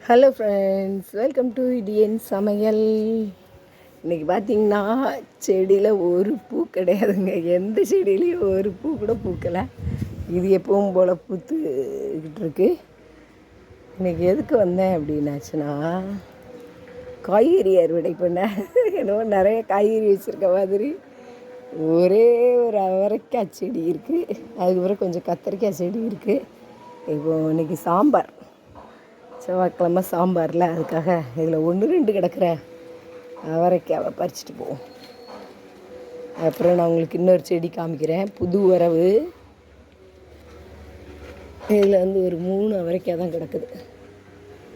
Hello friends, welcome to இடியன் சமையல். இன்றைக்கி பார்த்திங்கன்னா செடியில் ஒரு பூ கிடையாதுங்க. எந்த செடியிலையும் ஒரு பூ கூட பூக்கலை. இது எப்பவும் போல் பூத்துக்கிட்டு இருக்கு. இன்றைக்கி எதுக்கு வந்தேன் அப்படின்னாச்சுன்னா, காய்கறி அறுவடை பண்ண. என்னவோ நிறைய காய்கறி வச்சுருக்க மாதிரி. ஒரே ஒரு அவரைக்காய் செடி இருக்குது, அதுக்கப்புறம் கொஞ்சம் கத்திரிக்காய் செடி இருக்குது. இப்போது இன்றைக்கி சாம்பார், செவ்வாய்க்கிழமை சாம்பாரில், அதுக்காக இதில் 1-2 கிடக்கிற அவரைக்காவை பறிச்சுட்டு போவோம். அப்புறம் நான் உங்களுக்கு இன்னொரு செடி காமிக்கிறேன், புது வரவு. இதில் வந்து ஒரு 3 அவரைக்காய் தான் கிடக்குது.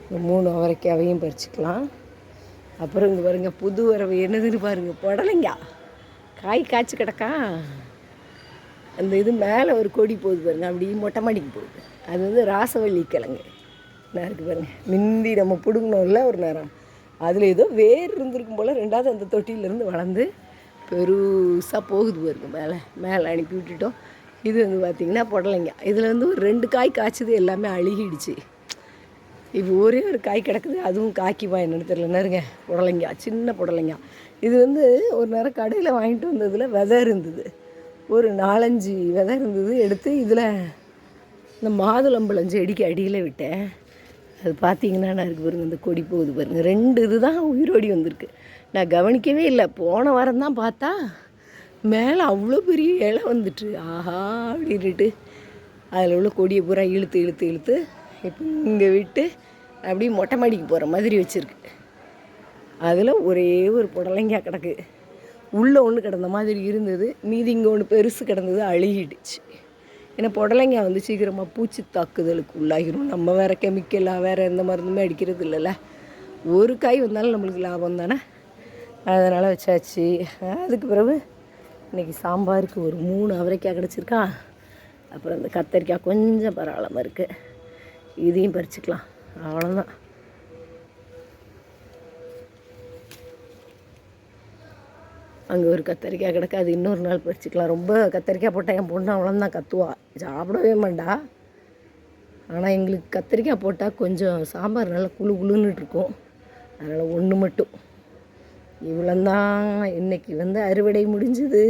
இந்த 3 அவரைக்காவையும் பறிச்சுக்கலாம். அப்புறம் இங்கே பாருங்கள், புது வரவு என்னதுன்னு பாருங்கள், புடலங்காய் காய் காய்ச்சி கிடக்கா. அந்த இது மேலே ஒரு கொடி போகுது பாருங்கள், அப்படி மொட்டை மாடிக்கு போகுது. அது வந்து ராசவள்ளி கிழங்கு நான் இருக்குது பாருங்கள். முந்தி நம்ம பிடுங்கணும்ல ஒரு நேரம், அதில் ஏதோ வேர் இருந்திருக்கும் போல். 2வது அந்த தொட்டியிலேருந்து வளர்ந்து பெருசாக போகுது பாருங்க. மேலே அனுப்பி விட்டுட்டோம். இது வந்து பார்த்திங்கன்னா புடலங்காய். இதில் வந்து ஒரு 2 காய் காய்ச்சது, எல்லாமே அழுகிடுச்சு. இப்போ ஒரே ஒரு காய் கிடக்குது, அதுவும் காய்க்குமா என்னென்னு தெரியல. நேருங்க புடலங்காய், சின்ன புடலங்காய். இது வந்து ஒரு நேரம் கடையில் வாங்கிட்டு வந்ததில் விதை இருந்தது, ஒரு 4-5 விதை இருந்தது. எடுத்து இதில் இந்த மாதுளம்பழம் செடிக்கு அடியில் விட்டேன். அது பார்த்திங்கன்னா நான் இருக்குது பாருங்கள், இந்த கொடி போகுது பாருங்கள். 2 இது தான் உயிரோடி வந்திருக்கு. நான் கவனிக்கவே இல்லை. போன வாரம் தான் பார்த்தா மேலே அவ்வளோ பெரிய இலை வந்துட்டு, ஆஹா அப்படின்ட்டு அதில் உள்ள கொடியை பூரா இழுத்து இப்போ இங்கே விட்டு அப்படியே மொட்டை மாடிக்கு போகிற மாதிரி வச்சுருக்கு. அதில் ஒரே ஒரு புடலங்காய் கிடக்கு. உள்ளே ஒன்று கிடந்த மாதிரி இருந்தது, மீதி இங்கே ஒன்று பெருசு கிடந்தது, அழுகிடுச்சு. ஏன்னா புடலங்காய் வந்து சீக்கிரமாக பூச்சி தாக்குதலுக்கு உள்ளாகிடும். நம்ம வேறு கெமிக்கலாக வேறு எந்த மருந்துமே அடிக்கிறது இல்லைல்ல. ஒரு காய் வந்தாலும் நம்மளுக்கு லாபம் தானே, அதனால் வச்சாச்சு. அதுக்கு பிறகு இன்றைக்கி சாம்பாருக்கு ஒரு 3 அவரைக்காய் கிடச்சிருக்கா. அப்புறம் இந்த கத்திரிக்காய் கொஞ்சம் பரவாயில்லாமல் இருக்குது, இதையும் பறிச்சுக்கலாம். அவ்வளோதான். அங்கே ஒரு கத்திரிக்காய் கிடக்கு, அது இன்னொரு நாள் பறிச்சுக்கலாம். ரொம்ப கத்திரிக்காய் போட்டால் என் பொண்ணு அவ்வளோதான் கத்துவா, சாப்பிடவே மாட்டா. ஆனால் எங்களுக்கு கத்திரிக்காய் போட்டால் கொஞ்சம் சாம்பார் நல்லா குழுன்னு இருக்கும். அதனால் ஒன்று மட்டும். இவ்வளோந்தான் இன்றைக்கி வந்து அறுவடை முடிஞ்சுது.